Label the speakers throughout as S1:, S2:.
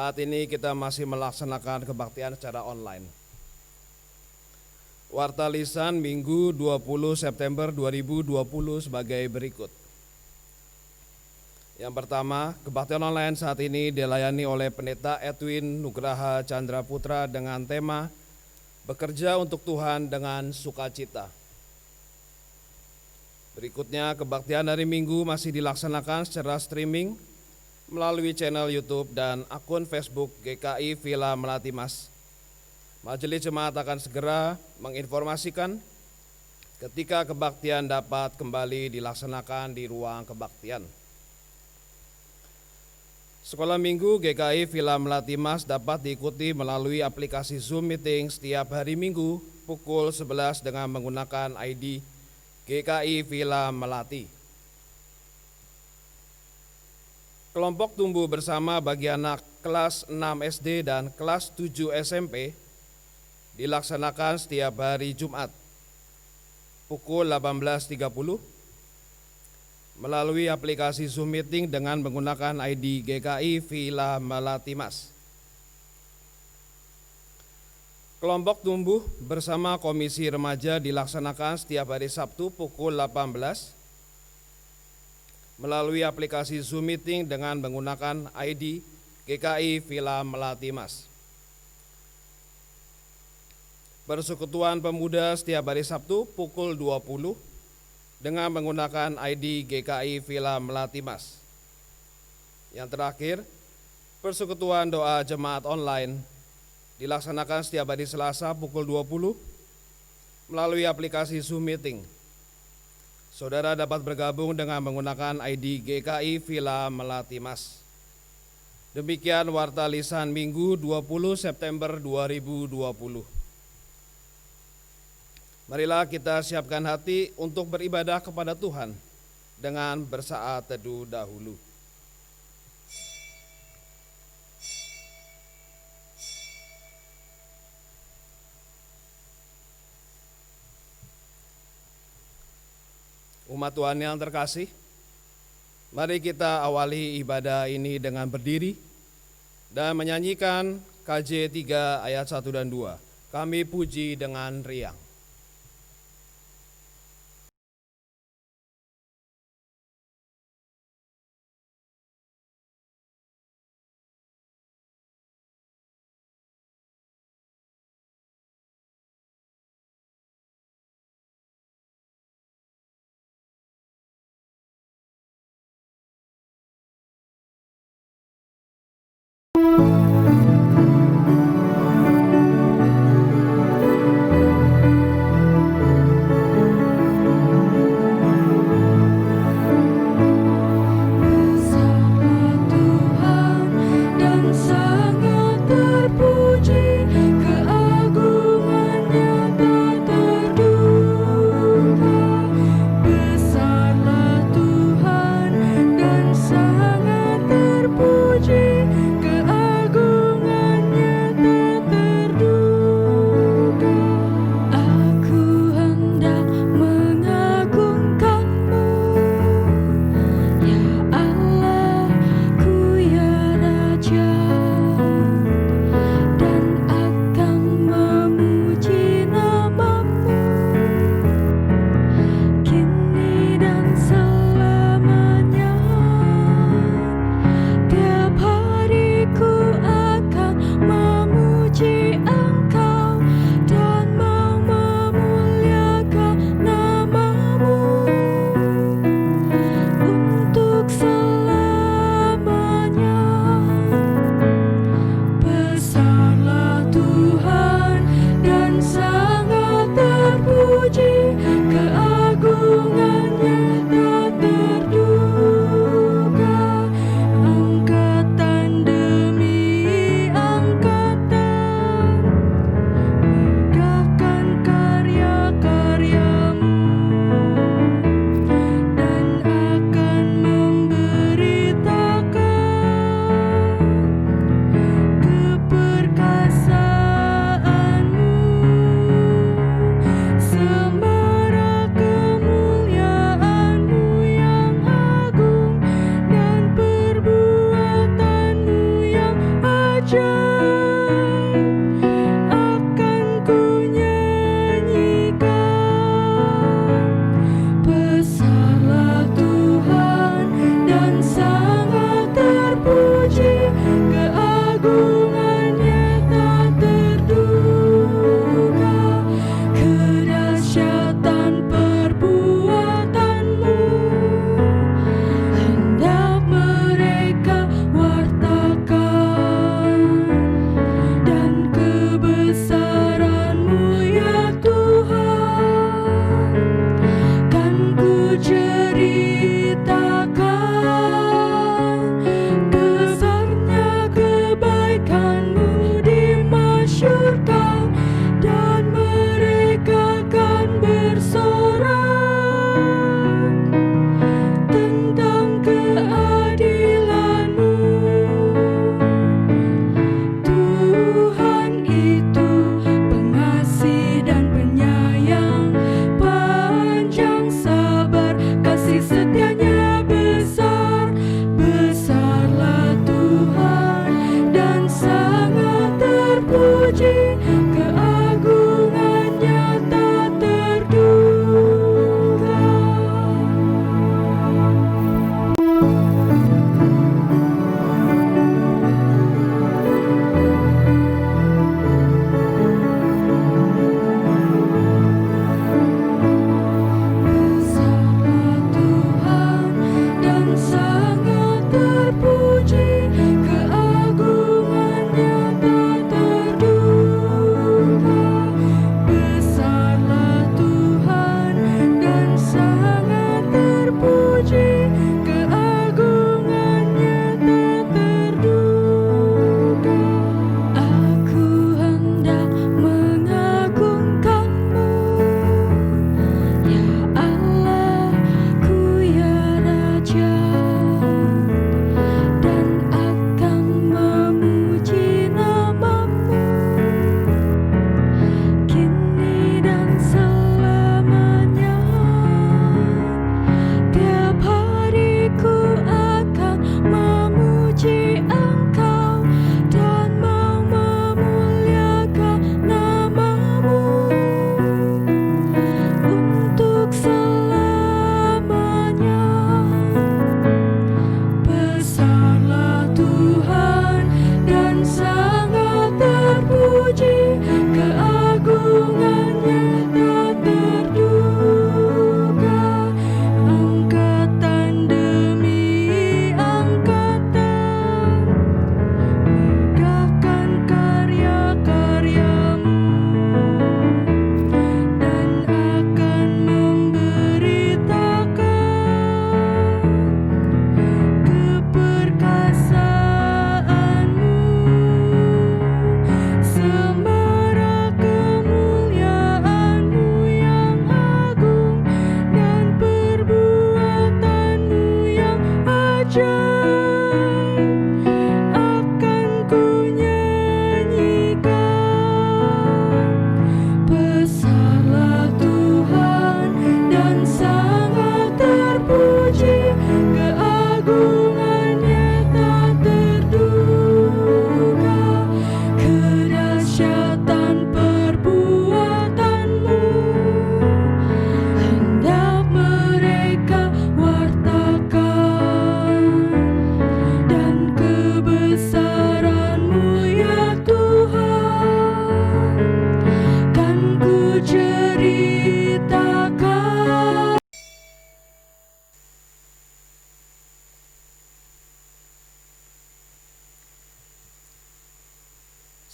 S1: Saat ini kita masih melaksanakan kebaktian secara online. Warta lisan Minggu 20 September 2020 sebagai berikut. Yang pertama, kebaktian online saat ini dilayani oleh Pendeta Edwin Nugraha Chandra Putra dengan tema Bekerja untuk Tuhan dengan Sukacita. Berikutnya, kebaktian hari Minggu masih dilaksanakan secara streaming melalui channel YouTube dan akun Facebook GKI Villa Melati Mas. Majelis Jemaat akan segera menginformasikan ketika kebaktian dapat kembali dilaksanakan di ruang kebaktian. Sekolah Minggu GKI Villa Melati Mas dapat diikuti melalui aplikasi Zoom Meeting setiap hari Minggu pukul 11 dengan menggunakan ID GKI Villa Melati. Kelompok tumbuh bersama bagi anak kelas 6 SD dan kelas 7 SMP dilaksanakan setiap hari Jumat pukul 18.30 melalui aplikasi Zoom Meeting dengan menggunakan ID GKI Villa Melati Mas. Kelompok tumbuh bersama Komisi Remaja dilaksanakan setiap hari Sabtu pukul 18 melalui aplikasi Zoom Meeting dengan menggunakan ID GKI Villa Melati Mas. Persekutuan Pemuda setiap hari Sabtu pukul 20 dengan menggunakan ID GKI Villa Melati Mas. Yang terakhir, Persekutuan Doa Jemaat Online dilaksanakan setiap hari Selasa pukul 20 melalui aplikasi Zoom Meeting. Saudara dapat bergabung dengan menggunakan ID GKI Villa Melati Mas. Demikian Warta Lisan Minggu 20 September 2020. Marilah kita siapkan hati untuk beribadah kepada Tuhan dengan bersaat teduh dahulu. Umat Tuhan yang terkasih, mari kita awali ibadah ini dengan berdiri dan menyanyikan KJ 3 ayat 1 dan 2. Kami puji dengan riang.
S2: Tuhan dan sangat terpuji, keagungan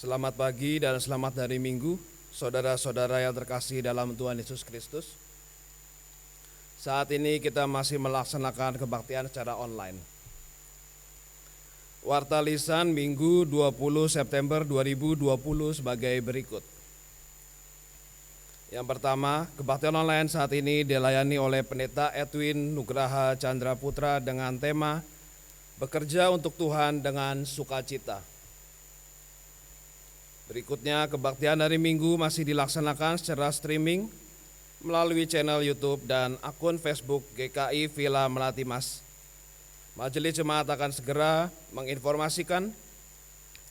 S1: Selamat pagi dan selamat hari Minggu, saudara-saudara yang terkasih dalam Tuhan Yesus Kristus. Saat ini kita masih melaksanakan kebaktian secara online. Warta lisan Minggu 20 September 2020 sebagai berikut. Yang pertama, kebaktian online saat ini dilayani oleh Pendeta Edwin Nugraha Chandra Putra dengan tema Bekerja untuk Tuhan dengan Sukacita. Berikutnya, kebaktian hari Minggu masih dilaksanakan secara streaming melalui channel YouTube dan akun Facebook GKI Villa Melati Mas. Majelis Jemaat akan segera menginformasikan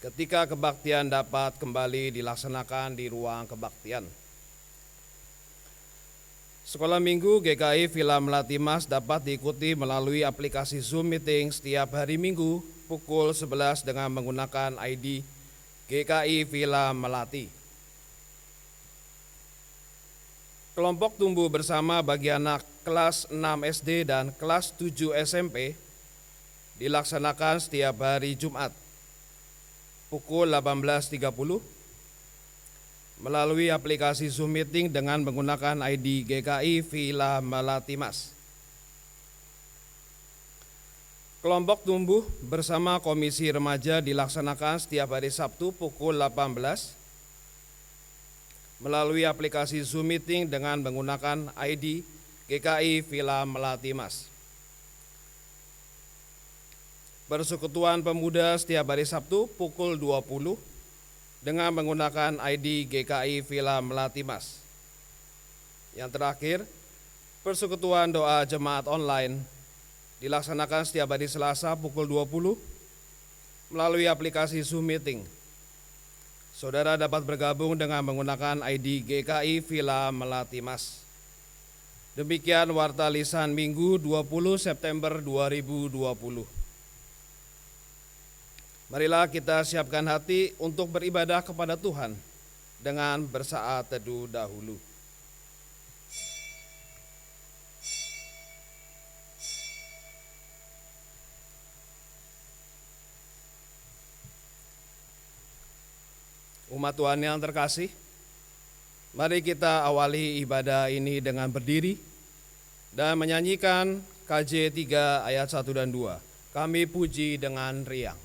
S1: ketika kebaktian dapat kembali dilaksanakan di ruang kebaktian. Sekolah Minggu GKI Villa Melati Mas dapat diikuti melalui aplikasi Zoom Meeting setiap hari Minggu pukul 11 dengan menggunakan ID GKI Villa Melati. Kelompok tumbuh bersama bagi anak kelas 6 SD dan kelas 7 SMP dilaksanakan setiap hari Jumat pukul 18.30 melalui aplikasi Zoom Meeting dengan menggunakan ID GKI Villa Melati Mas. Kelompok tumbuh bersama Komisi Remaja dilaksanakan setiap hari Sabtu pukul 18 melalui aplikasi Zoom Meeting dengan menggunakan ID GKI Villa Melati Mas. Persekutuan Pemuda setiap hari Sabtu pukul 20 dengan menggunakan ID GKI Villa Melati Mas. Yang terakhir, Persekutuan Doa Jemaat Online dilaksanakan setiap hari Selasa pukul 20 melalui aplikasi Zoom Meeting. Saudara dapat bergabung dengan menggunakan ID GKI Villa Melati Mas. Demikian Warta Lisan Minggu 20 September 2020. Marilah kita siapkan hati untuk beribadah kepada Tuhan dengan bersaat teduh dahulu. Umat Tuhan yang terkasih, mari kita awali ibadah ini dengan berdiri dan menyanyikan KJ 3 ayat 1 dan 2. Kami puji dengan riang.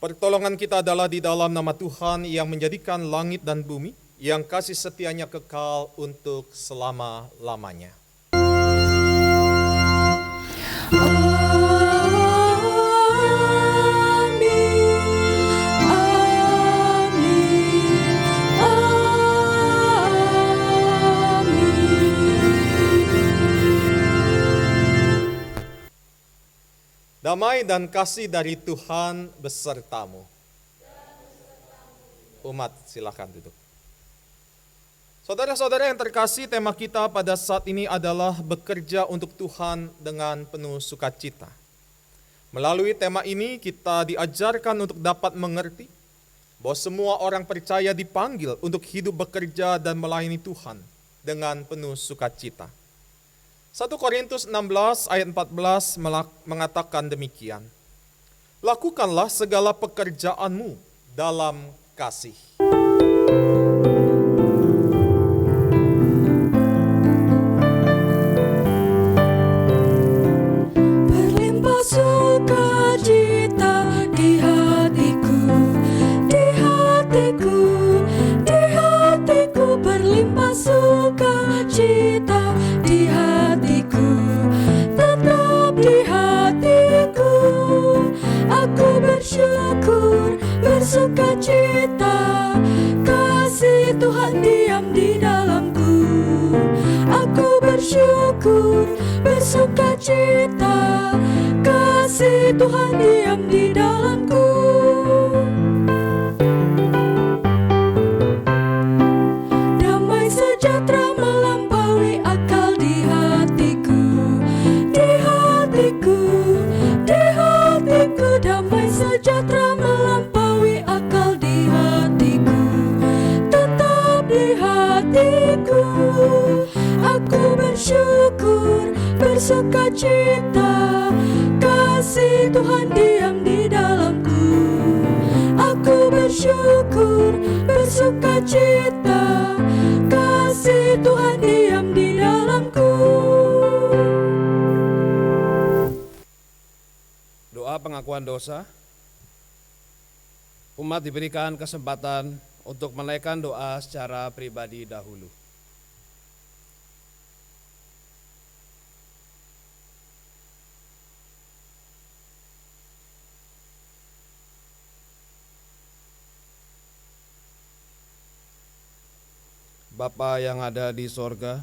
S2: Pertolongan kita adalah di dalam nama Tuhan yang menjadikan langit dan bumi, yang kasih setianya kekal untuk selama-lamanya. Damai dan kasih dari Tuhan besertamu. Umat, silakan duduk. Saudara-saudara yang terkasih, tema kita pada saat ini adalah bekerja untuk Tuhan dengan penuh sukacita. Melalui tema ini kita diajarkan untuk dapat mengerti bahwa semua orang percaya dipanggil untuk hidup bekerja dan melayani Tuhan dengan penuh sukacita. 1 Korintus 16 ayat 14 mengatakan demikian. Lakukanlah segala pekerjaanmu dalam kasih.
S3: Berlimpah sukacita di hatiku, di hatiku, di hatiku. Berlimpah sukacita di hatiku, tetap di hatiku. Aku bersyukur, bersukacita, kasih Tuhan diam di dalamku. Aku bersyukur, bersukacita, kasih Tuhan diam di dalamku. Damai sejahtera melampaui akal di hatiku, di hatiku, di hatiku. Damai sejahtera melampaui akal di hatiku, tetap di hatiku. Aku bersyukur, bersukacita, kasih Tuhan diam di dalamku. Aku bersyukur, bersukacita, kasih Tuhan diam di dalamku.
S1: Doa pengakuan dosa. Umat diberikan kesempatan untuk menaikkan doa secara pribadi dahulu. Bapa yang ada di sorga,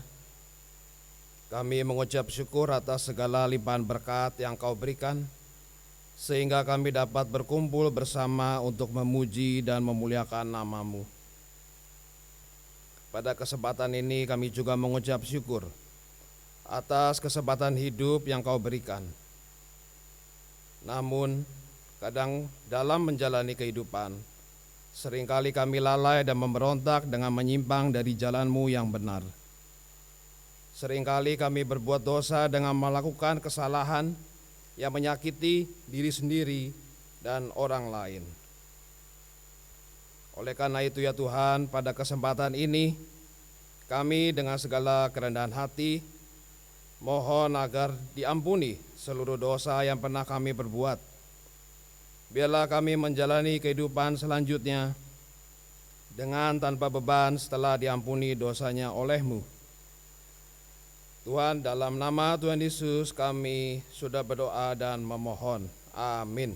S1: kami mengucap syukur atas segala limpahan berkat yang Kau berikan, sehingga kami dapat berkumpul bersama untuk memuji dan memuliakan nama-Mu. Pada kesempatan ini kami juga mengucap syukur atas kesempatan hidup yang Kau berikan. Namun, kadang dalam menjalani kehidupan, seringkali kami lalai dan memberontak dengan menyimpang dari jalan-Mu yang benar. Seringkali kami berbuat dosa dengan melakukan kesalahan yang menyakiti diri sendiri dan orang lain. Oleh karena itu ya Tuhan, pada kesempatan ini kami dengan segala kerendahan hati mohon agar diampuni seluruh dosa yang pernah kami perbuat. Biarlah kami menjalani kehidupan selanjutnya dengan tanpa beban setelah diampuni dosanya oleh-Mu. Tuhan, dalam nama Tuhan Yesus kami sudah berdoa dan memohon. Amin.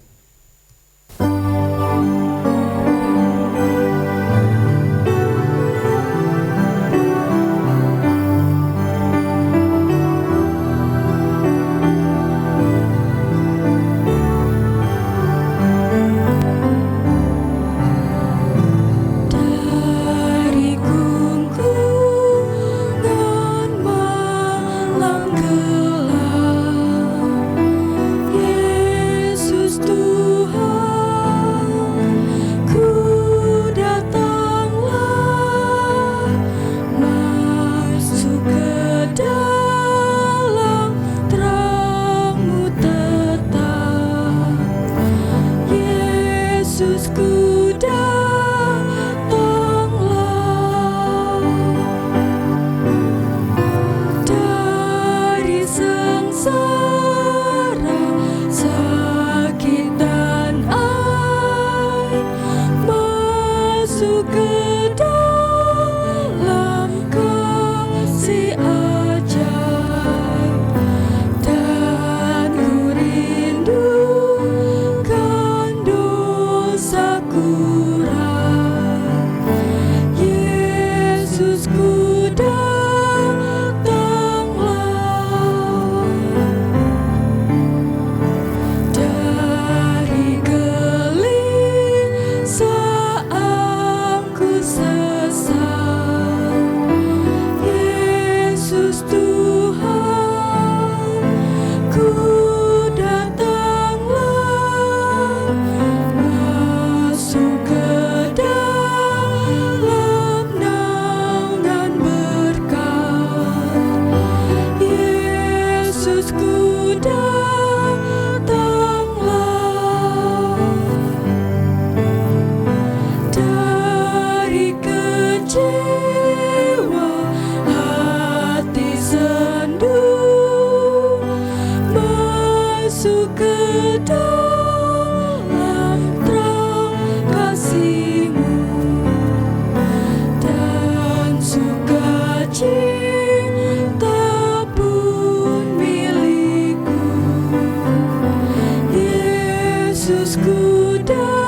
S3: Aku datanglah. Dari kecewa hati sendu, masuk ke dalam terang kasih-Mu, dan sukacita pun milikku. Yesusku, datanglah.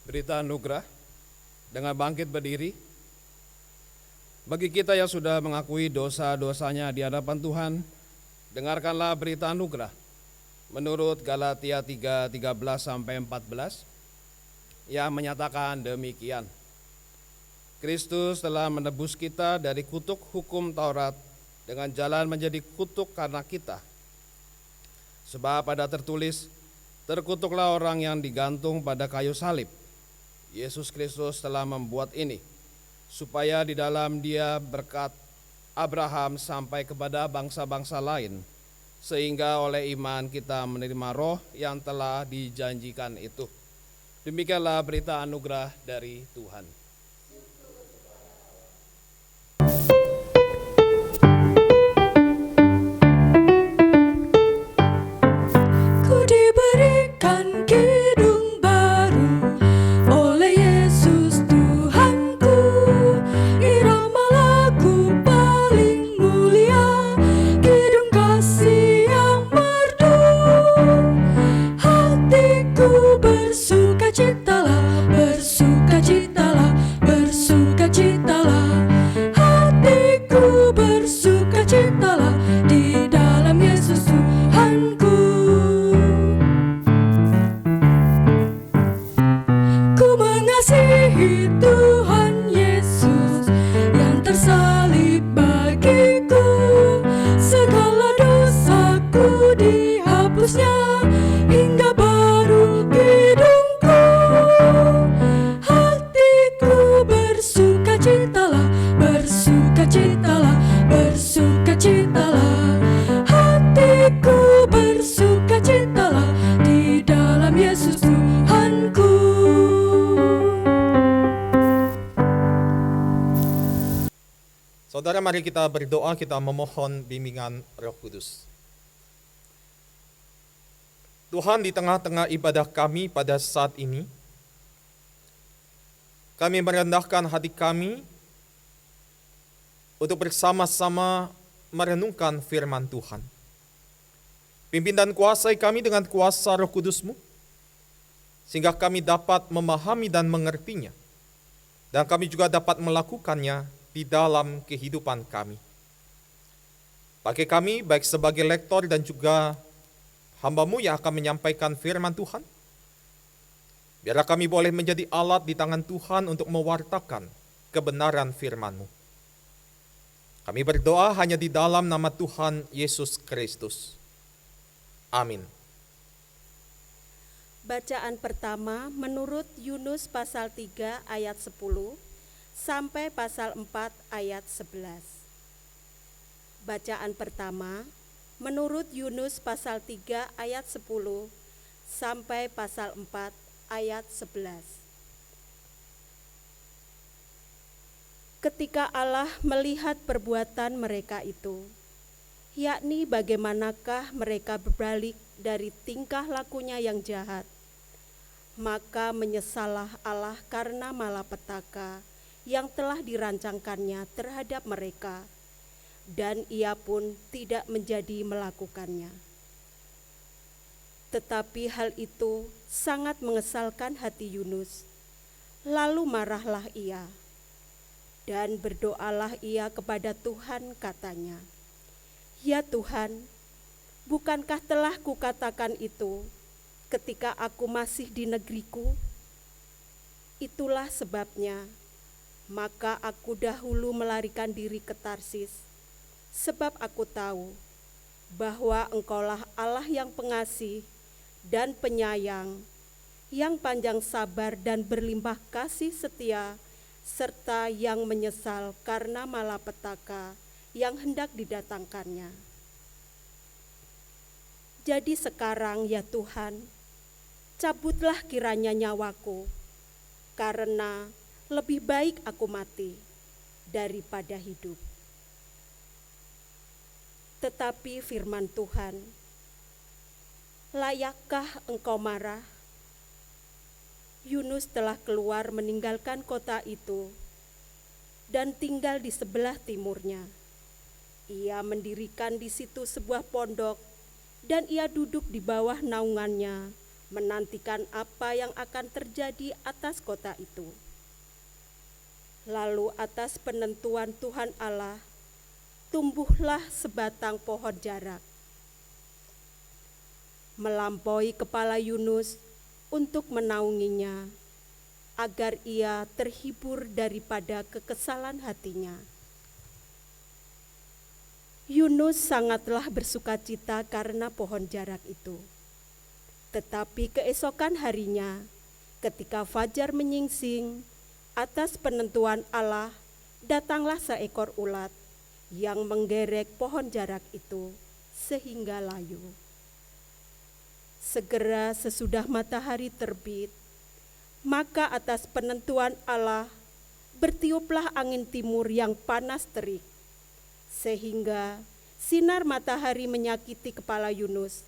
S1: Berita anugerah dengan bangkit berdiri. Bagi kita yang sudah mengakui dosa-dosanya di hadapan Tuhan, dengarkanlah berita anugerah menurut Galatia 3:13-14 yang menyatakan demikian. Kristus telah menebus kita dari kutuk hukum Taurat dengan jalan menjadi kutuk karena kita. Sebab ada tertulis, terkutuklah orang yang digantung pada kayu salib. Yesus Kristus telah membuat ini, supaya di dalam Dia berkat Abraham sampai kepada bangsa-bangsa lain, sehingga oleh iman kita menerima roh yang telah dijanjikan itu. Demikianlah berita anugerah dari Tuhan.
S3: Ku diberikan kidung baru oleh Yesus Tuhanku, irama lagu paling mulia, kidung kasih yang merdu. Hatiku bersukacitalah, bersukacitalah, bersukacitalah. Hatiku bersukacitalah di dalam Yesus Tuhanku. Ku mengasihi Tuhan Yesus yang tersalib bagiku. Segala dosaku dihapusnya hingga baru hidupku. Hatiku bersukacitalah, bersukacitalah, bersukacitalah. Hatiku bersukacitalah di dalam Yesus Tuhanku.
S2: Saudara, mari kita berdoa, kita memohon bimbingan Roh Kudus. Tuhan, di tengah-tengah ibadah kami pada saat ini, kami merendahkan hati kami untuk bersama-sama merenungkan firman Tuhan. Pimpin dan kuasai kami dengan kuasa Roh Kudus-Mu, sehingga kami dapat memahami dan mengertinya, dan kami juga dapat melakukannya di dalam kehidupan kami. Pakai kami baik sebagai lektor dan juga hamba-Mu yang akan menyampaikan firman Tuhan. Biarlah kami boleh menjadi alat di tangan Tuhan untuk mewartakan kebenaran firman-Mu. Kami berdoa hanya di dalam nama Tuhan Yesus Kristus. Amin.
S4: Bacaan pertama menurut Yunus pasal 3 ayat 10 sampai pasal 4 ayat 11. Bacaan pertama menurut Yunus pasal 3 ayat 10 sampai pasal 4 ayat 11. Ketika Allah melihat perbuatan mereka itu, yakni bagaimanakah mereka berbalik dari tingkah lakunya yang jahat, maka menyesallah Allah karena malapetaka yang telah dirancangkannya terhadap mereka, dan Ia pun tidak menjadi melakukannya. Tetapi hal itu sangat mengesalkan hati Yunus. Lalu marahlah ia, dan berdoalah ia kepada Tuhan, katanya, "Ya Tuhan, bukankah telah kukatakan itu ketika aku masih di negeriku? Itulah sebabnya maka aku dahulu melarikan diri ke Tarsis, sebab aku tahu bahwa Engkaulah Allah yang pengasih dan penyayang, yang panjang sabar dan berlimpah kasih setia, serta yang menyesal karena malapetaka yang hendak didatangkannya. Jadi sekarang ya Tuhan, cabutlah kiranya nyawaku, karena lebih baik aku mati daripada hidup. Tetapi firman Tuhan, layakkah engkau marah? Yunus telah keluar meninggalkan kota itu dan tinggal di sebelah timurnya. Ia mendirikan di situ sebuah pondok dan ia duduk di bawah naungannya, menantikan apa yang akan terjadi atas kota itu. Lalu atas penentuan Tuhan Allah, tumbuhlah sebatang pohon jarak, melampaui kepala Yunus untuk menaunginya, agar ia terhibur daripada kekesalan hatinya. Yunus sangatlah bersukacita karena pohon jarak itu. Tetapi keesokan harinya, ketika fajar menyingsing, atas penentuan Allah, datanglah seekor ulat yang menggerek pohon jarak itu sehingga layu. Segera sesudah matahari terbit, maka atas penentuan Allah bertiuplah angin timur yang panas terik, sehingga sinar matahari menyakiti kepala Yunus.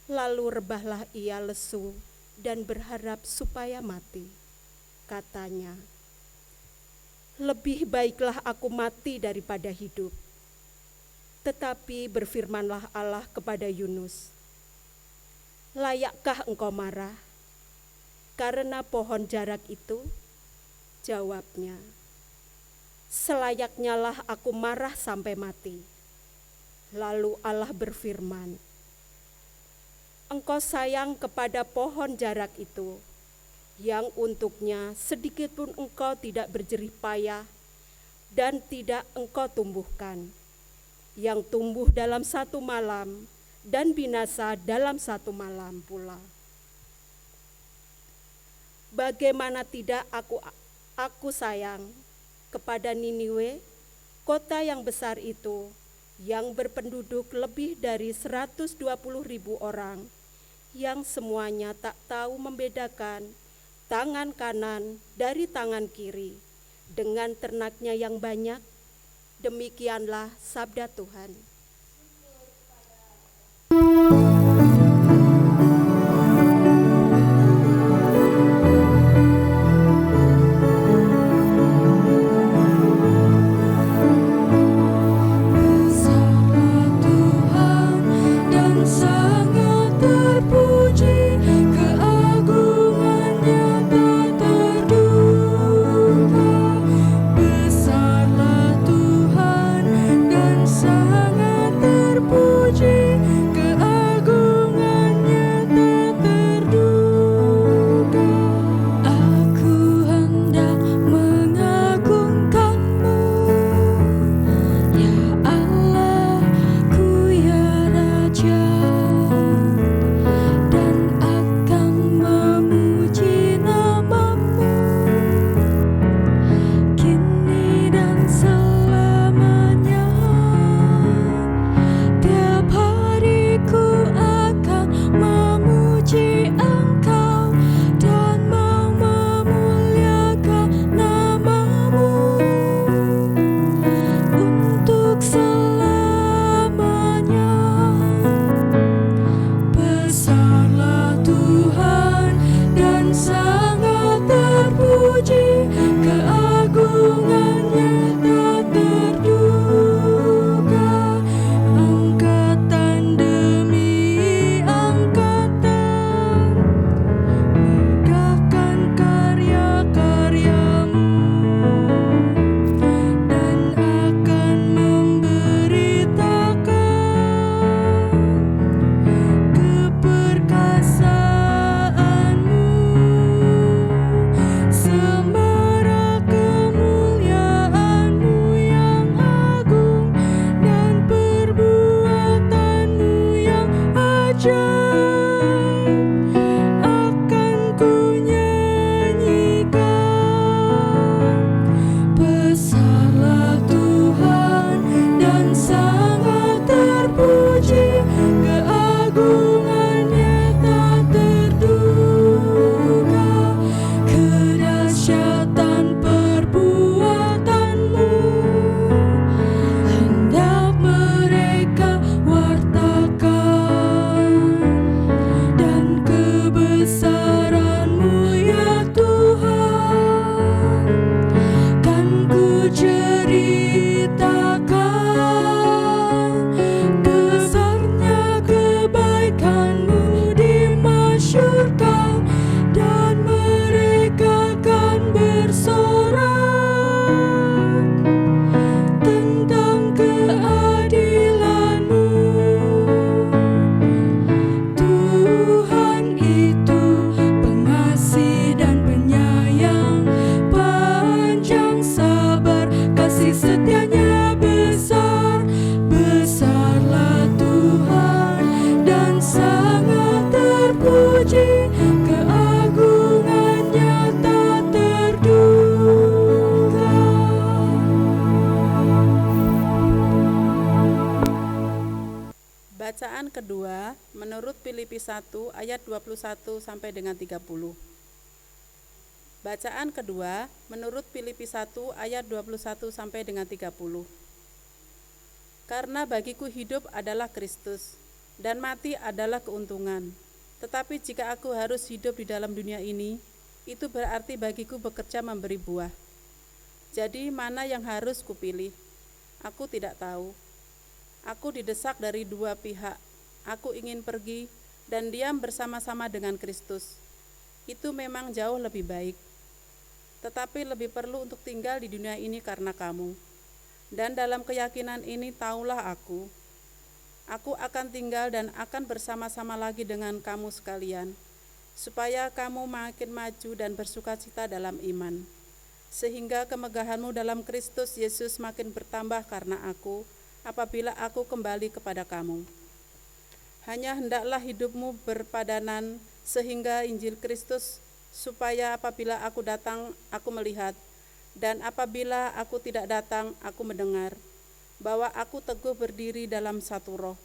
S4: Lalu rebahlah ia lesu dan berharap supaya mati. Katanya, lebih baiklah aku mati daripada hidup. Tetapi berfirmanlah Allah kepada Yunus, layakkah engkau marah karena pohon jarak itu? Jawabnya, selayaknya lah aku marah sampai mati. Lalu Allah berfirman, engkau sayang kepada pohon jarak itu, yang untuknya sedikit pun engkau tidak berjerih payah dan tidak engkau tumbuhkan, yang tumbuh dalam satu malam dan binasa dalam satu malam pula. Bagaimana tidak aku sayang kepada Niniwe, kota yang besar itu, yang berpenduduk lebih dari 120.000 orang, yang semuanya tak tahu membedakan tangan kanan dari tangan kiri, dengan ternaknya yang banyak. Demikianlah sabda Tuhan.
S3: Besarlah Tuhan dan sangat terpuji, keagungannya tak terduga. Besarlah Tuhan dan sangat
S5: kedua menurut Filipi 1 ayat 21 sampai dengan 30. Bacaan kedua menurut Filipi 1 ayat 21 sampai dengan 30. Karena bagiku hidup adalah Kristus dan mati adalah keuntungan. Tetapi jika aku harus hidup di dalam dunia ini, itu berarti bagiku bekerja memberi buah. Jadi mana yang harus kupilih? Aku tidak tahu. Aku didesak dari dua pihak. Aku ingin pergi dan diam bersama-sama dengan Kristus. Itu memang jauh lebih baik. Tetapi lebih perlu untuk tinggal di dunia ini karena kamu. Dan dalam keyakinan ini taulah aku akan tinggal dan akan bersama-sama lagi dengan kamu sekalian, supaya kamu makin maju dan bersukacita dalam iman, sehingga kemegahanmu dalam Kristus Yesus makin bertambah karena aku, apabila aku kembali kepada kamu. Hanya hendaklah hidupmu berpadanan sehingga Injil Kristus, supaya apabila aku datang, aku melihat, dan apabila aku tidak datang, aku mendengar, bahwa aku teguh berdiri dalam satu roh,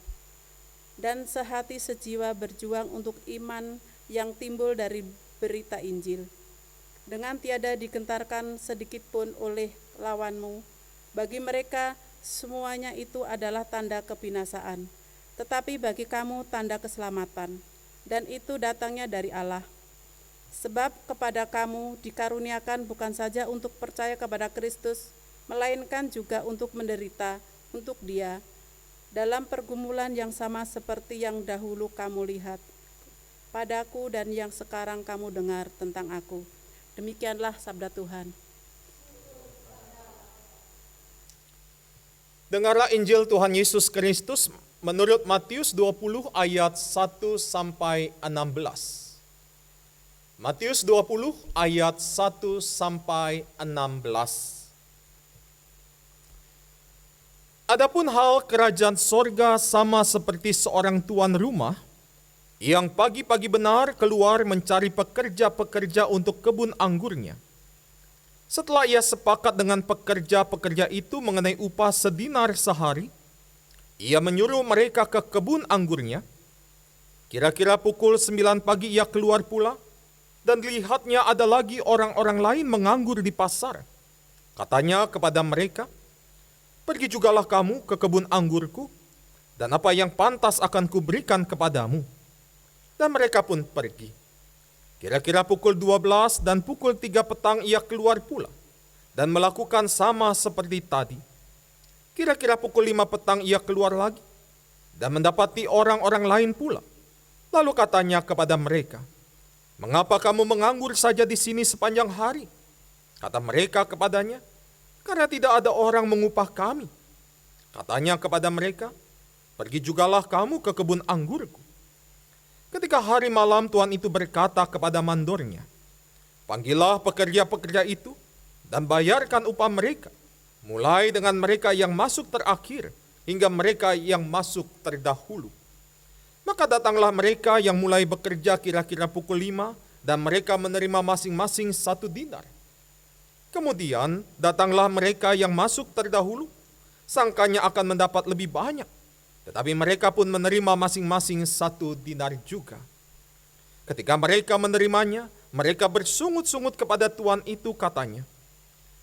S5: dan sehati sejiwa berjuang untuk iman yang timbul dari berita Injil, dengan tiada digentarkan sedikit pun oleh lawanmu. Bagi mereka, semuanya itu adalah tanda kebinasaan, tetapi bagi kamu tanda keselamatan, dan itu datangnya dari Allah. Sebab kepada kamu dikaruniakan bukan saja untuk percaya kepada Kristus, melainkan juga untuk menderita untuk Dia, dalam pergumulan yang sama seperti yang dahulu kamu lihat padaku dan yang sekarang kamu dengar tentang aku. Demikianlah sabda Tuhan.
S2: Dengarlah Injil Tuhan Yesus Kristus menurut Matius 20 ayat 1 sampai 16. Matius 20 ayat 1 sampai 16. Adapun hal kerajaan sorga sama seperti seorang tuan rumah yang pagi-pagi benar keluar mencari pekerja-pekerja untuk kebun anggurnya. Setelah ia sepakat dengan pekerja-pekerja itu mengenai upah sedinar sehari, ia menyuruh mereka ke kebun anggurnya. Kira-kira pukul 9 pagi ia keluar pula, dan lihatnya ada lagi orang-orang lain menganggur di pasar. Katanya kepada mereka, "Pergi jugalah kamu ke kebun anggurku, dan apa yang pantas akan kuberikan kepadamu." Dan mereka pun pergi. Kira-kira pukul 12 dan pukul 3 petang ia keluar pula dan melakukan sama seperti tadi. Kira-kira pukul 5 petang ia keluar lagi dan mendapati orang-orang lain pula. Lalu katanya kepada mereka, "Mengapa kamu menganggur saja di sini sepanjang hari?" Kata mereka kepadanya, "Karena tidak ada orang mengupah kami." Katanya kepada mereka, "Pergi jugalah kamu ke kebun anggurku." Ketika hari malam tuan itu berkata kepada mandornya, "Panggillah pekerja-pekerja itu dan bayarkan upah mereka, mulai dengan mereka yang masuk terakhir hingga mereka yang masuk terdahulu." Maka datanglah mereka yang mulai bekerja kira-kira pukul 5 dan mereka menerima masing-masing 1 dinar. Kemudian datanglah mereka yang masuk terdahulu, sangkanya akan mendapat lebih banyak. Tetapi mereka pun menerima masing-masing 1 dinar juga. Ketika mereka menerimanya, mereka bersungut-sungut kepada tuan itu, katanya,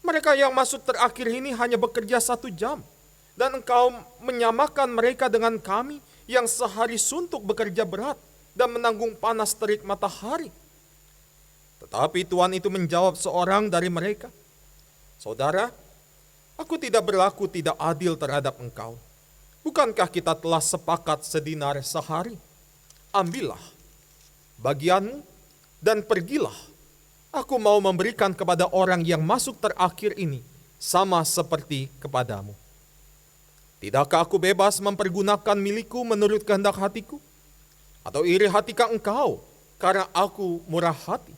S2: "Mereka yang masuk terakhir ini hanya bekerja 1 jam, dan engkau menyamakan mereka dengan kami yang sehari suntuk bekerja berat dan menanggung panas terik matahari." Tetapi tuan itu menjawab seorang dari mereka, "Saudara, aku tidak berlaku tidak adil terhadap engkau. Bukankah kita telah sepakat sedinar sehari? Ambillah bagianmu dan pergilah. Aku mau memberikan kepada orang yang masuk terakhir ini sama seperti kepadamu. Tidakkah aku bebas mempergunakan milikku menurut kehendak hatiku? Atau iri hatikah engkau karena aku murah hati?"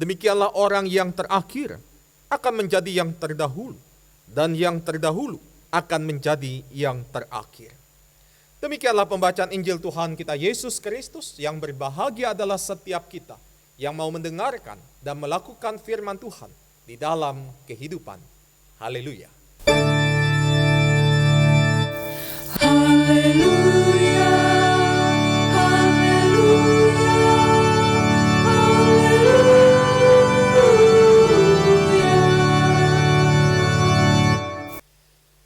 S2: Demikianlah orang yang terakhir akan menjadi yang terdahulu, dan yang terdahulu akan menjadi yang terakhir. Demikianlah pembacaan Injil Tuhan kita Yesus Kristus. Yang berbahagia adalah setiap kita yang mau mendengarkan dan melakukan firman Tuhan di dalam kehidupan. Haleluya.
S3: Haleluya.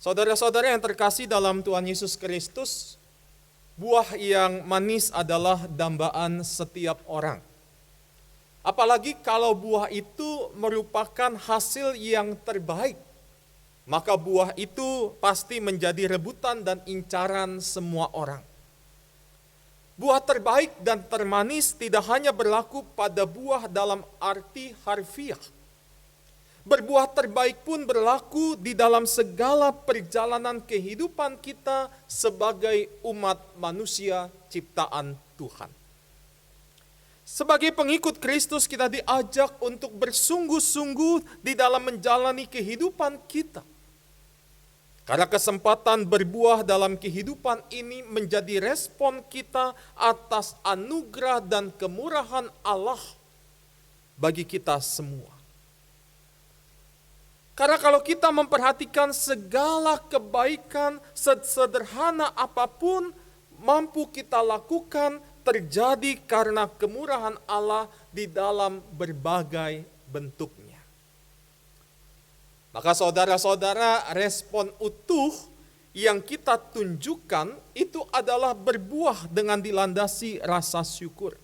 S2: Saudara-saudara yang terkasih dalam Tuhan Yesus Kristus, buah yang manis adalah dambaan setiap orang. Apalagi kalau buah itu merupakan hasil yang terbaik, maka buah itu pasti menjadi rebutan dan incaran semua orang. Buah terbaik dan termanis tidak hanya berlaku pada buah dalam arti harfiah. Berbuah terbaik pun berlaku di dalam segala perjalanan kehidupan kita sebagai umat manusia ciptaan Tuhan. Sebagai pengikut Kristus kita diajak untuk bersungguh-sungguh di dalam menjalani kehidupan kita. Karena kesempatan berbuah dalam kehidupan ini menjadi respon kita atas anugerah dan kemurahan Allah bagi kita semua. Karena kalau kita memperhatikan segala kebaikan sederhana apapun mampu kita lakukan terjadi karena kemurahan Allah di dalam berbagai bentuknya. Maka saudara-saudara, respon utuh yang kita tunjukkan itu adalah berbuah dengan dilandasi rasa syukur.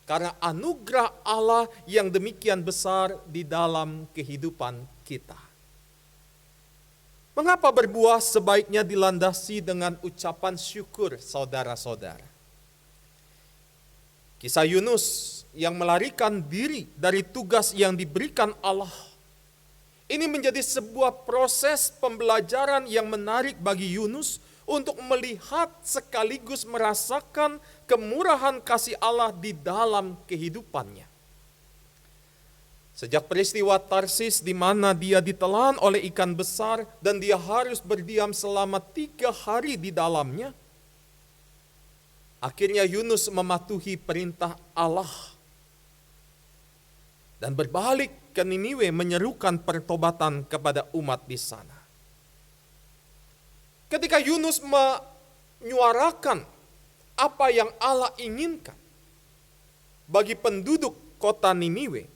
S2: Karena anugerah Allah yang demikian besar di dalam kehidupan kita. Mengapa berbuah sebaiknya dilandasi dengan ucapan syukur, saudara-saudara? Kisah Yunus yang melarikan diri dari tugas yang diberikan Allah. Ini menjadi sebuah proses pembelajaran yang menarik bagi Yunus untuk melihat sekaligus merasakan kemurahan kasih Allah di dalam kehidupannya. Sejak peristiwa Tarsis di mana dia ditelan oleh ikan besar dan dia harus berdiam selama 3 hari di dalamnya, akhirnya Yunus mematuhi perintah Allah dan berbalik ke Niniwe menyerukan pertobatan kepada umat di sana. Ketika Yunus menyuarakan apa yang Allah inginkan bagi penduduk kota Niniwe,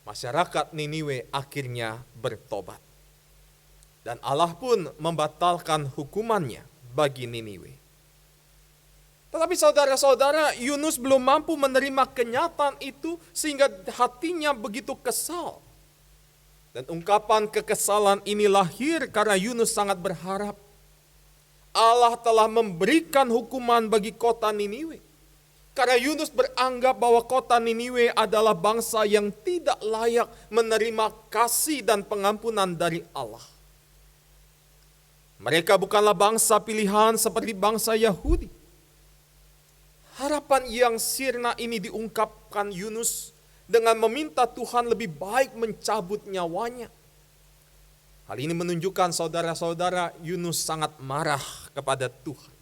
S2: masyarakat Niniwe akhirnya bertobat. Dan Allah pun membatalkan hukumannya bagi Niniwe. Tetapi saudara-saudara, Yunus belum mampu menerima kenyataan itu sehingga hatinya begitu kesal. Dan ungkapan kekesalan ini lahir karena Yunus sangat berharap Allah telah memberikan hukuman bagi kota Niniwe. Karena Yunus beranggap bahwa kota Niniwe adalah bangsa yang tidak layak menerima kasih dan pengampunan dari Allah. Mereka bukanlah bangsa pilihan seperti bangsa Yahudi. Harapan yang sirna ini diungkapkan Yunus dengan meminta Tuhan lebih baik mencabut nyawanya. Hal ini menunjukkan saudara-saudara, Yunus sangat marah kepada Tuhan.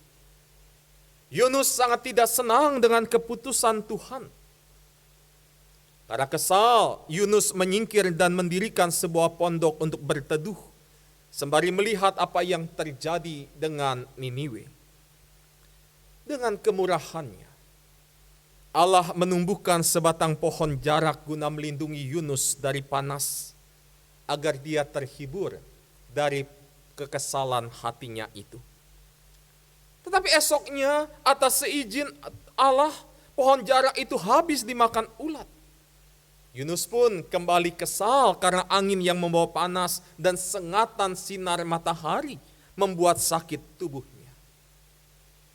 S2: Yunus sangat tidak senang dengan keputusan Tuhan. Karena kesal, Yunus menyingkir dan mendirikan sebuah pondok untuk berteduh, sembari melihat apa yang terjadi dengan Niniwe. Dengan kemurahannya, Allah menumbuhkan sebatang pohon jarak guna melindungi Yunus dari panas, agar dia terhibur dari kekesalan hatinya itu. Tetapi esoknya, atas seizin Allah, pohon jarak itu habis dimakan ulat. Yunus pun kembali kesal karena angin yang membawa panas dan sengatan sinar matahari membuat sakit tubuhnya.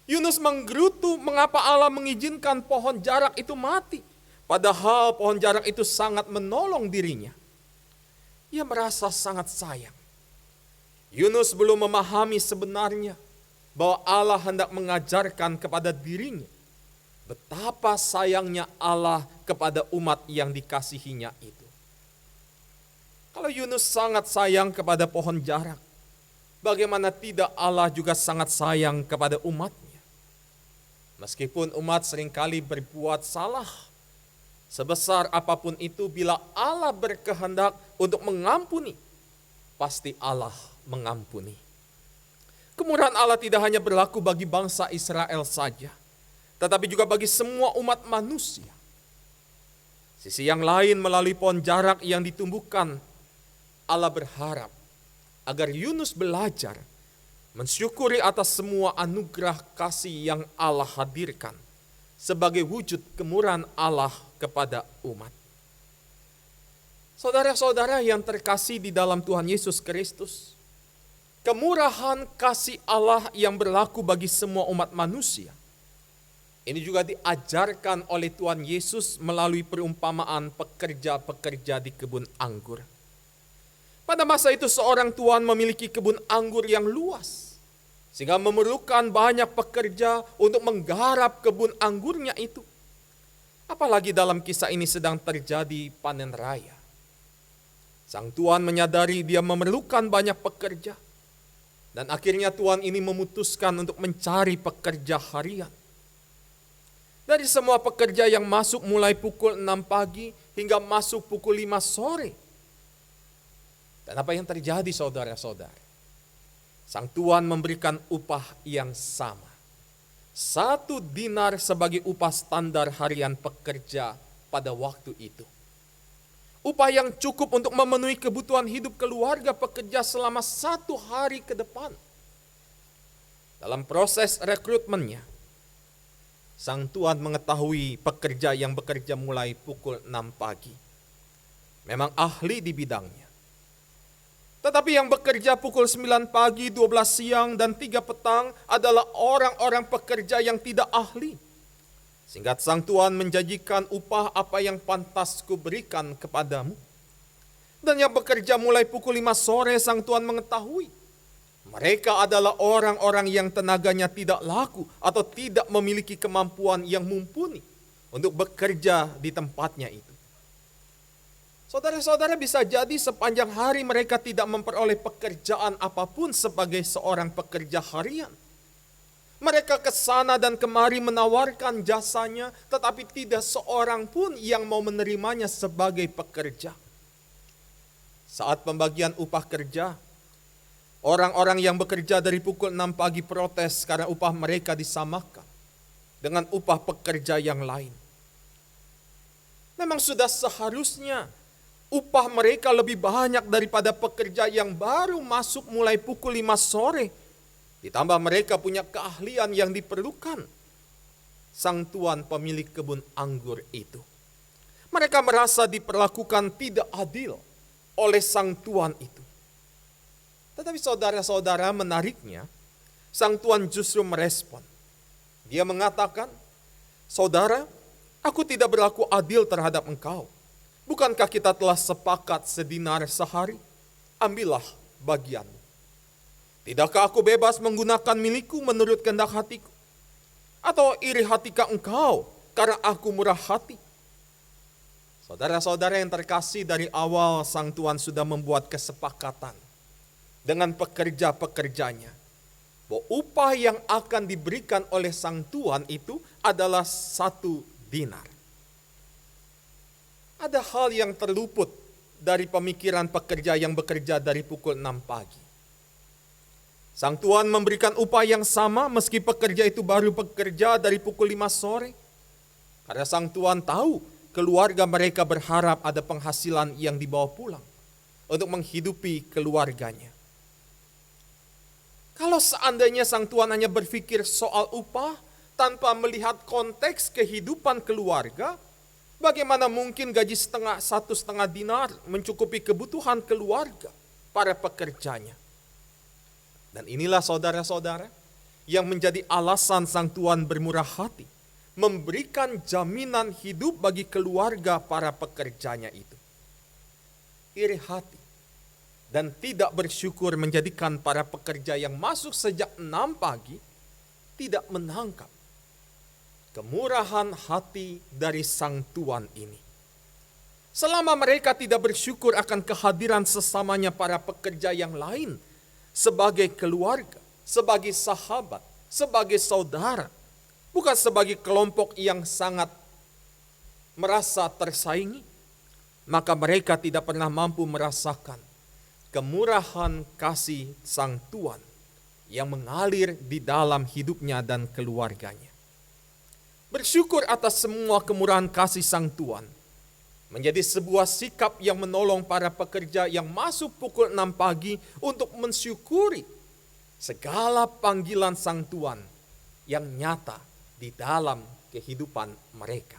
S2: Yunus menggerutu mengapa Allah mengizinkan pohon jarak itu mati, padahal pohon jarak itu sangat menolong dirinya. Ia merasa sangat sayang. Yunus belum memahami sebenarnya bahwa Allah hendak mengajarkan kepada dirinya betapa sayangnya Allah kepada umat yang dikasihinya itu. Kalau Yunus sangat sayang kepada pohon jarak, bagaimana tidak Allah juga sangat sayang kepada umatnya? Meskipun umat seringkali berbuat salah, sebesar apapun itu, bila Allah berkehendak untuk mengampuni, pasti Allah mengampuni. Kemurahan Allah tidak hanya berlaku bagi bangsa Israel saja, tetapi juga bagi semua umat manusia. Sisi yang lain, melalui pohon jarak yang ditumbuhkan, Allah berharap agar Yunus belajar mensyukuri atas semua anugerah kasih yang Allah hadirkan sebagai wujud kemurahan Allah kepada umat. Saudara-saudara yang terkasih di dalam Tuhan Yesus Kristus, kemurahan kasih Allah yang berlaku bagi semua umat manusia, ini juga diajarkan oleh Tuhan Yesus melalui perumpamaan pekerja-pekerja di kebun anggur. Pada masa itu seorang tuan memiliki kebun anggur yang luas, sehingga memerlukan banyak pekerja untuk menggarap kebun anggurnya itu. Apalagi dalam kisah ini sedang terjadi panen raya. Sang tuan menyadari dia memerlukan banyak pekerja, dan akhirnya tuan ini memutuskan untuk mencari pekerja harian. Dari semua pekerja yang masuk mulai pukul 6 pagi hingga masuk pukul 5 sore. Dan apa yang terjadi saudara-saudara? Sang tuan memberikan upah yang sama. 1 dinar sebagai upah standar harian pekerja pada waktu itu. Upah yang cukup untuk memenuhi kebutuhan hidup keluarga pekerja selama 1 hari ke depan. Dalam proses rekrutmennya, sang tuan mengetahui pekerja yang bekerja mulai pukul 6 pagi memang ahli di bidangnya. Tetapi yang bekerja pukul 9 pagi, 12 siang, dan 3 petang adalah orang-orang pekerja yang tidak ahli. Sehingga sang tuan menjanjikan upah apa yang pantas kuberikan kepadamu. Dan yang bekerja mulai pukul 5 sore, sang tuan mengetahui mereka adalah orang-orang yang tenaganya tidak laku atau tidak memiliki kemampuan yang mumpuni untuk bekerja di tempatnya itu. Saudara-saudara, bisa jadi sepanjang hari mereka tidak memperoleh pekerjaan apapun sebagai seorang pekerja harian. Mereka ke sana dan kemari menawarkan jasanya, tetapi tidak seorang pun yang mau menerimanya sebagai pekerja. Saat pembagian upah kerja, orang-orang yang bekerja dari pukul 6 pagi protes karena upah mereka disamakan dengan upah pekerja yang lain. Memang sudah seharusnya upah mereka lebih banyak daripada pekerja yang baru masuk mulai pukul 5 sore. Ditambah mereka punya keahlian yang diperlukan. Sang tuan pemilik kebun anggur itu, mereka merasa diperlakukan tidak adil oleh sang tuan itu. Tetapi saudara-saudara, menariknya, sang tuan justru merespon. Dia mengatakan, "Saudara, aku tidak berlaku adil terhadap engkau. Bukankah kita telah sepakat sedinar sehari? Ambillah bagianmu. Tidakkah aku bebas menggunakan milikku menurut kehendak hatiku? Atau iri hatikah engkau karena aku murah hati?" Saudara-saudara yang terkasih, dari awal sang tuan sudah membuat kesepakatan dengan pekerja-pekerjanya bahwa upah yang akan diberikan oleh sang tuan itu adalah 1 dinar. Ada hal yang terluput dari pemikiran pekerja yang bekerja dari pukul 6 pagi. Sang tuan memberikan upah yang sama meski pekerja itu baru bekerja dari pukul 5 sore. Karena sang tuan tahu keluarga mereka berharap ada penghasilan yang dibawa pulang untuk menghidupi keluarganya. Kalau seandainya sang tuan hanya berpikir soal upah tanpa melihat konteks kehidupan keluarga, bagaimana mungkin gaji 1,5 dinar mencukupi kebutuhan keluarga para pekerjanya? Dan inilah saudara-saudara yang menjadi alasan sang tuan bermurah hati, memberikan jaminan hidup bagi keluarga para pekerjanya itu. Iri hati dan tidak bersyukur menjadikan para pekerja yang masuk sejak 6 pagi tidak menangkap kemurahan hati dari sang tuan ini. Selama mereka tidak bersyukur akan kehadiran sesamanya para pekerja yang lain sebagai keluarga, sebagai sahabat, sebagai saudara, bukan sebagai kelompok yang sangat merasa tersaingi, maka mereka tidak pernah mampu merasakan kemurahan kasih sang tuan yang mengalir di dalam hidupnya dan keluarganya. Bersyukur atas semua kemurahan kasih sang tuan menjadi sebuah sikap yang menolong para pekerja yang masuk pukul 6 pagi untuk mensyukuri segala panggilan Sang Tuhan yang nyata di dalam kehidupan mereka.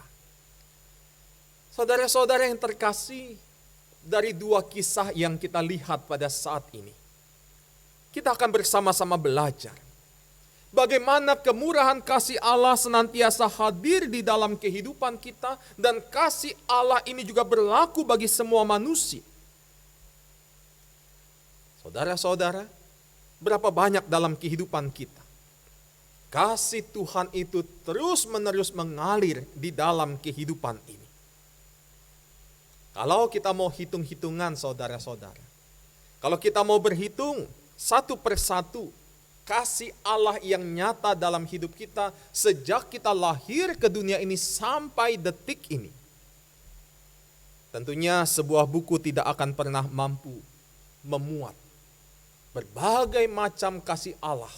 S2: Saudara-saudara yang terkasih, dari dua kisah yang kita lihat pada saat ini, kita akan bersama-sama belajar bagaimana kemurahan kasih Allah senantiasa hadir di dalam kehidupan kita, dan kasih Allah ini juga berlaku bagi semua manusia. Saudara-saudara, berapa banyak dalam kehidupan kita kasih Tuhan itu terus-menerus mengalir di dalam kehidupan ini. Kalau kita mau hitung-hitungan saudara-saudara, kalau kita mau berhitung satu persatu kasih Allah yang nyata dalam hidup kita sejak kita lahir ke dunia ini sampai detik ini, tentunya sebuah buku tidak akan pernah mampu memuat berbagai macam kasih Allah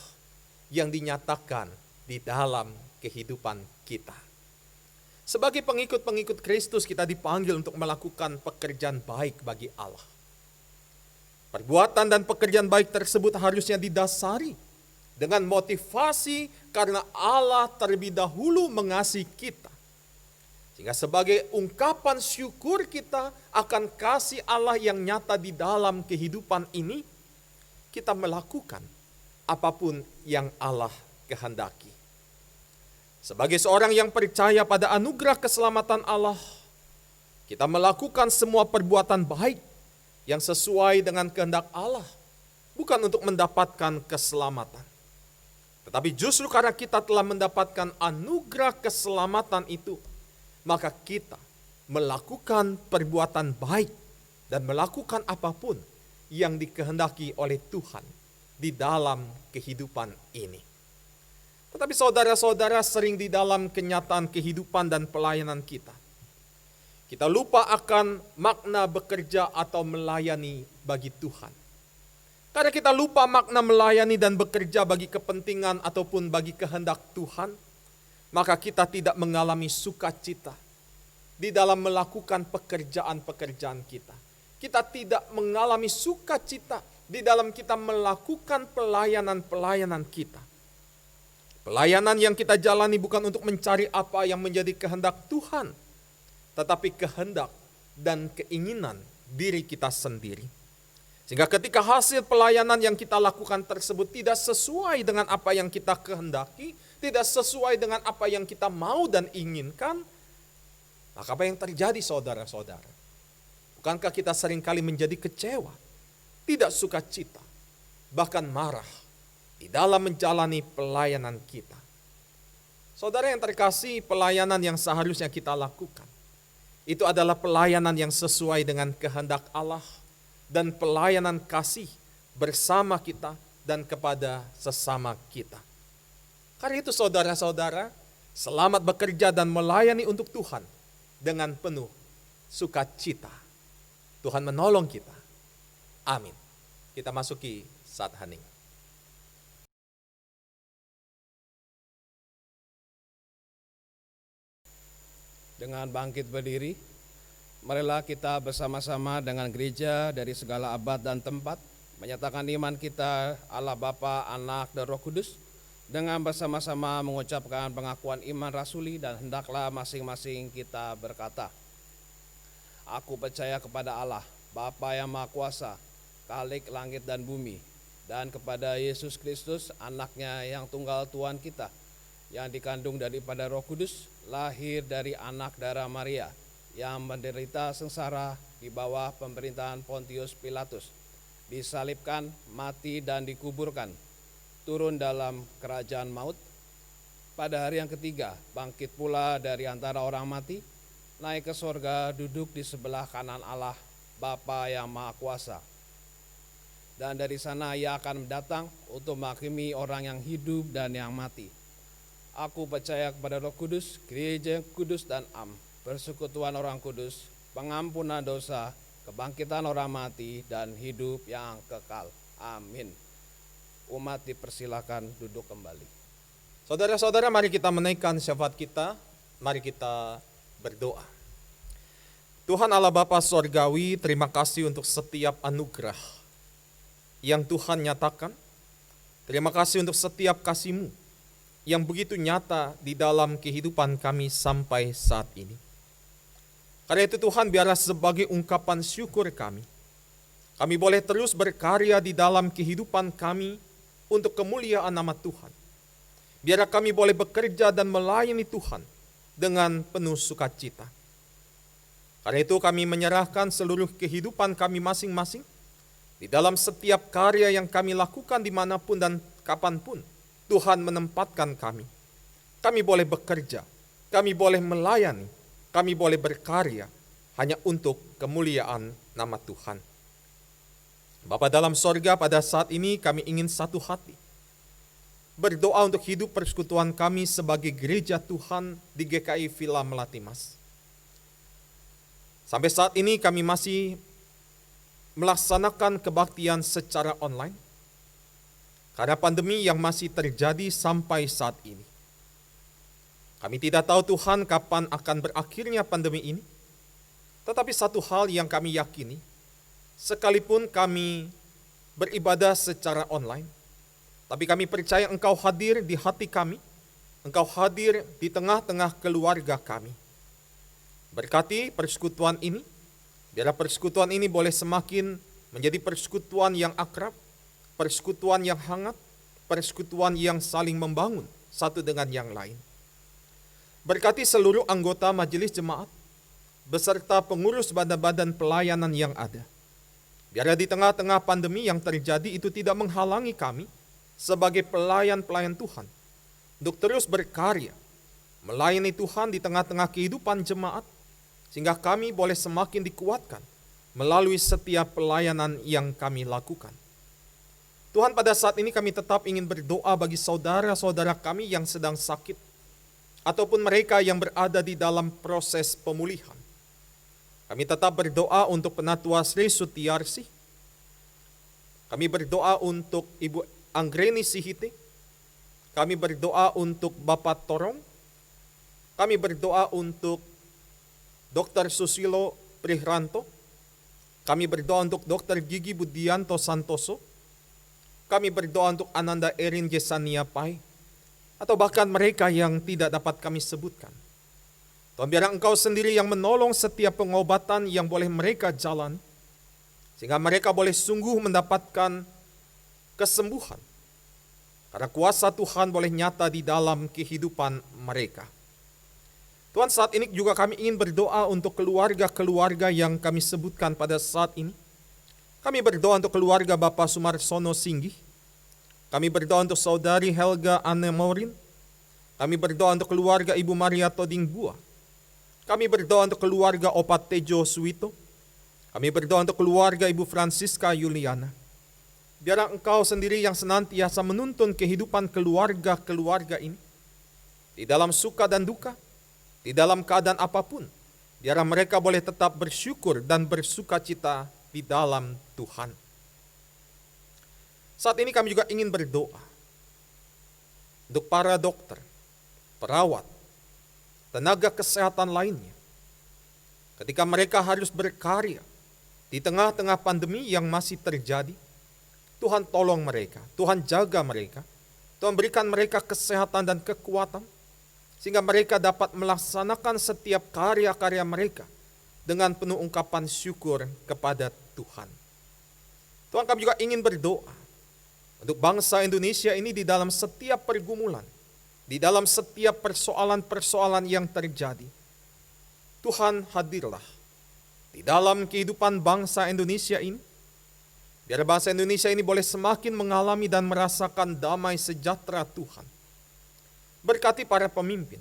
S2: yang dinyatakan di dalam kehidupan kita. Sebagai pengikut-pengikut Kristus, kita dipanggil untuk melakukan pekerjaan baik bagi Allah. Perbuatan dan pekerjaan baik tersebut harusnya didasari dengan motivasi karena Allah terlebih dahulu mengasihi kita. Sehingga sebagai ungkapan syukur kita akan kasih Allah yang nyata di dalam kehidupan ini, kita melakukan apapun yang Allah kehendaki. Sebagai seorang yang percaya pada anugerah keselamatan Allah, kita melakukan semua perbuatan baik yang sesuai dengan kehendak Allah, bukan untuk mendapatkan keselamatan. Tetapi justru karena kita telah mendapatkan anugerah keselamatan itu, maka kita melakukan perbuatan baik dan melakukan apapun yang dikehendaki oleh Tuhan di dalam kehidupan ini. Tetapi saudara-saudara, sering di dalam kenyataan kehidupan dan pelayanan kita lupa akan makna bekerja atau melayani bagi Tuhan. Karena kita lupa makna melayani dan bekerja bagi kepentingan ataupun bagi kehendak Tuhan, maka kita tidak mengalami sukacita di dalam melakukan pekerjaan-pekerjaan kita. Kita tidak mengalami sukacita di dalam kita melakukan pelayanan-pelayanan kita. Pelayanan yang kita jalani bukan untuk mencari apa yang menjadi kehendak Tuhan, tetapi kehendak dan keinginan diri kita sendiri. Sehingga ketika hasil pelayanan yang kita lakukan tersebut tidak sesuai dengan apa yang kita kehendaki, tidak sesuai dengan apa yang kita mau dan inginkan, maka apa yang terjadi saudara-saudara? Bukankah kita seringkali menjadi kecewa, tidak sukacita, bahkan marah di dalam menjalani pelayanan kita? Saudara yang terkasih, pelayanan yang seharusnya kita lakukan, itu adalah pelayanan yang sesuai dengan kehendak Allah, dan pelayanan kasih bersama kita dan kepada sesama kita. Karena itu saudara-saudara, selamat bekerja dan melayani untuk Tuhan dengan penuh sukacita. Tuhan menolong kita. Amin. Kita masuki saat hening.
S1: Dengan bangkit berdiri, marilah kita bersama-sama dengan gereja dari segala abad dan tempat menyatakan iman kita Allah Bapa, Anak, dan Roh Kudus dengan bersama-sama mengucapkan pengakuan iman rasuli, dan hendaklah masing-masing kita berkata, Aku percaya kepada Allah, Bapa yang Maha Kuasa, Khalik langit dan bumi, dan kepada Yesus Kristus, Anaknya yang tunggal Tuhan kita, yang dikandung daripada Roh Kudus, lahir dari anak darah Maria, yang menderita sengsara di bawah pemerintahan Pontius Pilatus, disalibkan, mati dan dikuburkan, turun dalam kerajaan maut, pada hari yang ketiga bangkit pula dari antara orang mati, naik ke sorga, duduk di sebelah kanan Allah Bapa yang Maha Kuasa. Dan dari sana Ia akan datang untuk menghakimi orang yang hidup dan yang mati. Aku percaya kepada Roh Kudus, gereja yang kudus dan am, persekutuan orang kudus, pengampunan dosa, kebangkitan orang mati, dan hidup yang kekal. Amin. Umat dipersilakan duduk kembali.
S2: Saudara-saudara, mari kita menaikkan syafaat kita, mari kita berdoa. Tuhan Allah Bapa Sorgawi, terima kasih untuk setiap anugerah yang Tuhan nyatakan. Terima kasih untuk setiap kasih-Mu yang begitu nyata di dalam kehidupan kami sampai saat ini. Karena itu Tuhan, biarlah sebagai ungkapan syukur kami boleh terus berkarya di dalam kehidupan kami untuk kemuliaan nama Tuhan. Biarlah kami boleh bekerja dan melayani Tuhan dengan penuh sukacita. Karena itu kami menyerahkan seluruh kehidupan kami masing-masing di dalam setiap karya yang kami lakukan dimanapun dan kapanpun Tuhan menempatkan kami. Kami boleh bekerja, kami boleh melayani, kami boleh berkarya hanya untuk kemuliaan nama Tuhan. Bapa dalam sorga, pada saat ini kami ingin satu hati berdoa untuk hidup persekutuan kami sebagai gereja Tuhan di GKI Villa Melati Mas. Sampai saat ini kami masih melaksanakan kebaktian secara online karena pandemi yang masih terjadi sampai saat ini. Kami tidak tahu Tuhan kapan akan berakhirnya pandemi ini, tetapi satu hal yang kami yakini, sekalipun kami beribadah secara online, tapi kami percaya Engkau hadir di hati kami, Engkau hadir di tengah-tengah keluarga kami. Berkati persekutuan ini, biarlah persekutuan ini boleh semakin menjadi persekutuan yang akrab, persekutuan yang hangat, persekutuan yang saling membangun satu dengan yang lain. Berkati seluruh anggota majelis jemaat, beserta pengurus badan-badan pelayanan yang ada. Biarlah di tengah-tengah pandemi yang terjadi itu tidak menghalangi kami sebagai pelayan-pelayan Tuhan untuk terus berkarya, melayani Tuhan di tengah-tengah kehidupan jemaat, sehingga kami boleh semakin dikuatkan melalui setiap pelayanan yang kami lakukan. Tuhan, pada saat ini kami tetap ingin berdoa bagi saudara-saudara kami yang sedang sakit, ataupun mereka yang berada di dalam proses pemulihan. Kami tetap berdoa untuk Penatua Sri Sutiarsi. Kami berdoa untuk Ibu Anggreni Sihite. Kami berdoa untuk Bapak Torong. Kami berdoa untuk Dr. Susilo Prihranto. Kami berdoa untuk Dr. Gigi Budianto Santoso. Kami berdoa untuk Ananda Erin Jesania Pai. Atau bahkan mereka yang tidak dapat kami sebutkan. Tuhan, biarlah Engkau sendiri yang menolong setiap pengobatan yang boleh mereka jalan, sehingga mereka boleh sungguh mendapatkan kesembuhan. Karena kuasa Tuhan boleh nyata di dalam kehidupan mereka. Tuhan, saat ini juga kami ingin berdoa untuk keluarga-keluarga yang kami sebutkan pada saat ini. Kami berdoa untuk keluarga Bapak Sumarsono Singgih. Kami berdoa untuk Saudari Helga Anne Morin. Kami berdoa untuk keluarga Ibu Maria Toding Bua. Kami berdoa untuk keluarga Opat Tejo Suwito. Kami berdoa untuk keluarga Ibu Francisca Yuliana. Biarlah Engkau sendiri yang senantiasa menuntun kehidupan keluarga-keluarga ini. Di dalam suka dan duka, di dalam keadaan apapun, biarlah mereka boleh tetap bersyukur dan bersukacita di dalam Tuhan. Saat ini kami juga ingin berdoa untuk para dokter, perawat, tenaga kesehatan lainnya. Ketika mereka harus berkarya di tengah-tengah pandemi yang masih terjadi, Tuhan tolong mereka, Tuhan jaga mereka, Tuhan berikan mereka kesehatan dan kekuatan, sehingga mereka dapat melaksanakan setiap karya-karya mereka dengan penuh ungkapan syukur kepada Tuhan. Tuhan, kami juga ingin berdoa untuk bangsa Indonesia ini di dalam setiap pergumulan, di dalam setiap persoalan-persoalan yang terjadi. Tuhan, hadirlah di dalam kehidupan bangsa Indonesia ini. Biar bangsa Indonesia ini boleh semakin mengalami dan merasakan damai sejahtera Tuhan. Berkati para pemimpin.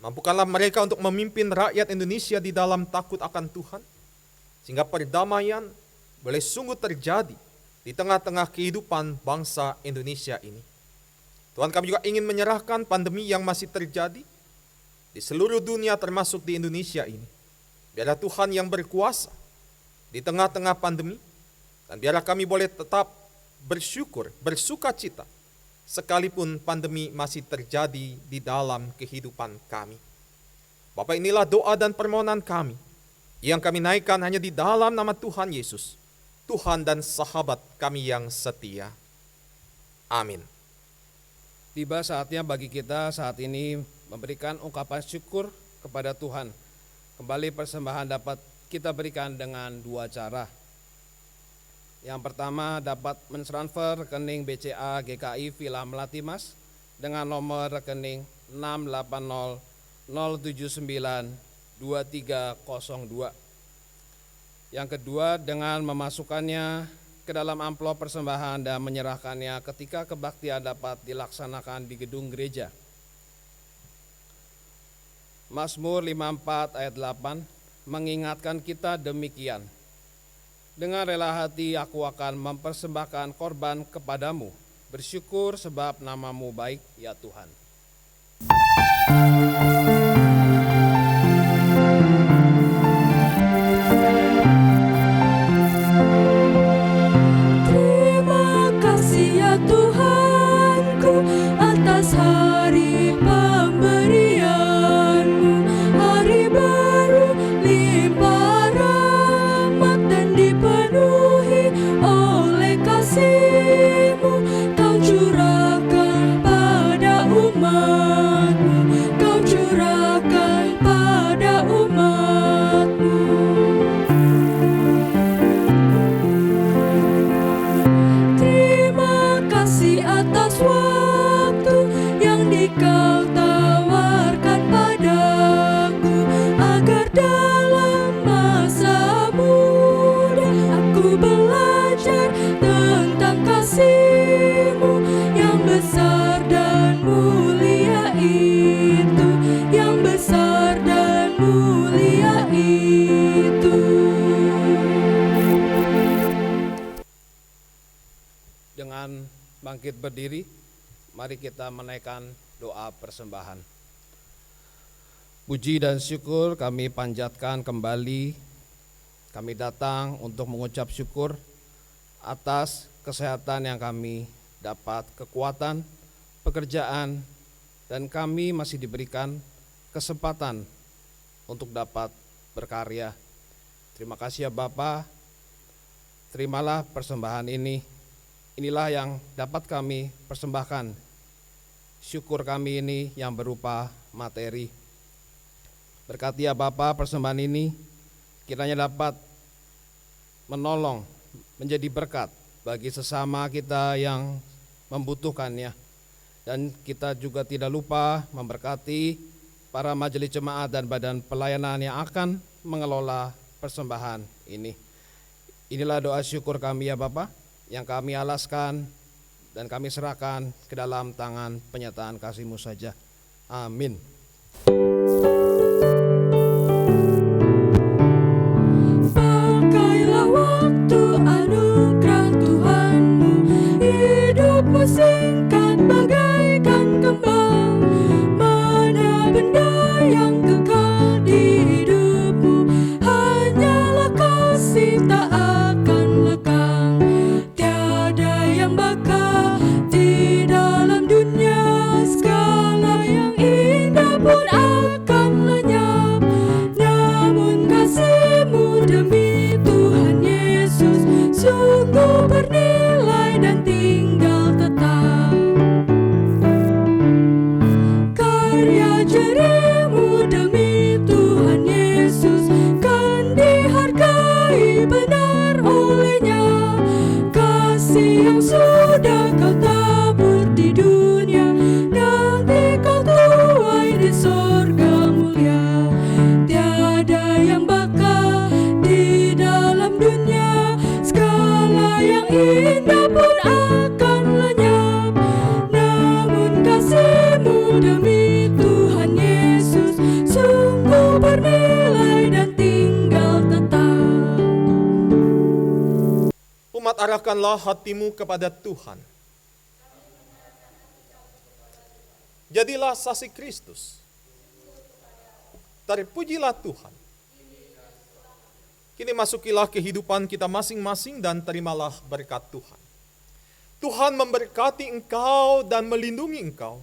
S2: Mampukanlah mereka untuk memimpin rakyat Indonesia di dalam takut akan Tuhan, sehingga perdamaian boleh sungguh terjadi di tengah-tengah kehidupan bangsa Indonesia ini. Tuhan, kami juga ingin menyerahkan pandemi yang masih terjadi di seluruh dunia termasuk di Indonesia ini. Biarlah Tuhan yang berkuasa di tengah-tengah pandemi, dan biarlah kami boleh tetap bersyukur, bersukacita, sekalipun pandemi masih terjadi di dalam kehidupan kami. Bapak, inilah doa dan permohonan kami Yang kami naikkan hanya di dalam nama Tuhan Yesus, Tuhan dan sahabat kami yang setia. Amin.
S1: Tiba saatnya bagi kita saat ini memberikan ungkapan syukur kepada Tuhan. Kembali persembahan dapat kita berikan dengan dua cara. Yang pertama dapat mentransfer rekening BCA GKI Villa Melati Mas dengan nomor rekening 680792302. Yang kedua dengan memasukkannya ke dalam amplop persembahan dan menyerahkannya ketika kebaktian dapat dilaksanakan di gedung gereja. Mazmur 54 ayat 8 mengingatkan kita demikian. Dengan rela hati aku akan mempersembahkan korban kepadamu, bersyukur sebab namamu baik ya Tuhan.
S3: Terima kasih ya Tuhanku atas hari pemberian-Mu, hari baru limpah rahmat dan dipenuhi oleh kasih-Mu. Kau curahkan pada umat-Mu, Kau curahkan pada umat-Mu. Terima kasih atas waktu yang Kau tawarkan padaku, agar dalam masa muda aku belajar tentang kasih-Mu yang besar dan mulia itu, yang besar dan mulia itu.
S1: Dengan bangkit berdiri, mari kita menaikkan doa persembahan. Puji dan syukur kami panjatkan kembali. Kami datang untuk mengucap syukur atas kesehatan yang kami dapat, kekuatan, pekerjaan, dan kami masih diberikan kesempatan untuk dapat berkarya. Terima kasih ya Bapa. Terimalah persembahan ini. Inilah yang dapat kami persembahkan. Syukur kami ini yang berupa materi. Berkati ya Bapa persembahan ini, kiranya dapat menolong, menjadi berkat bagi sesama kita yang membutuhkannya. Dan kita juga tidak lupa memberkati para majelis jemaat dan badan pelayanan yang akan mengelola persembahan ini. Inilah doa syukur kami ya Bapa, yang kami alaskan dan kami serahkan ke dalam tangan penyataan kasih-Mu saja. Amin.
S3: Pakailah waktu anugerah Tuhan-Mu, hidupmu singkat bagaikan kembang. Mana benda yang kekal di hidupmu, hanyalah kasih tak akan lekang. Tiada yang bakal di dalam dunia, segala yang indah pun akan lenyap. Namun kasih-Mu demi Tuhan Yesus sungguh bernilai dan tinggal tetap. Karya jarimu demi Tuhan Yesus kan dihargai benar oleh-Nya. Kasih yang sudah Kau tabur di dunia, nanti Kau tuai di sorga mulia. Tiada yang bakal di dalam dunia, segala yang indah pun akan lenyap. Namun kasih-Mu demi Tuhan Yesus sungguh bernilai dan tinggal tetap.
S2: Umat, arahkanlah hatimu kepada Tuhan. Jadilah saksi Kristus. Terpujilah Tuhan. Kini masukilah kehidupan kita masing-masing dan terimalah berkat Tuhan. Tuhan memberkati engkau dan melindungi engkau.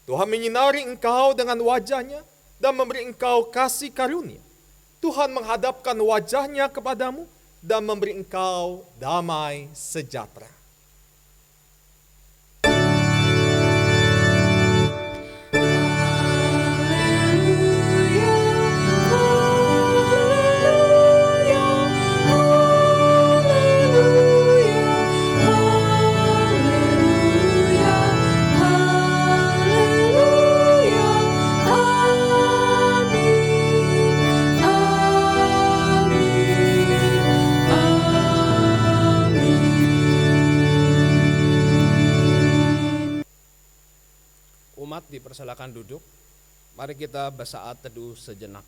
S2: Tuhan menyinari engkau dengan wajah-Nya dan memberi engkau kasih karunia. Tuhan menghadapkan wajahnya kepadamu dan memberi engkau damai sejahtera.
S1: Umat dipersilakan duduk. Mari kita bersaat teduh sejenak.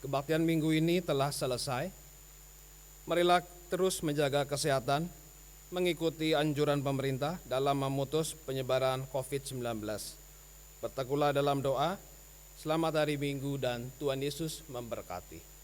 S1: Kebaktian minggu ini telah selesai. Marilah terus menjaga kesehatan, mengikuti anjuran pemerintah dalam memutus penyebaran COVID-19. Berteguhlah dalam doa. Selamat hari Minggu dan Tuhan Yesus memberkati.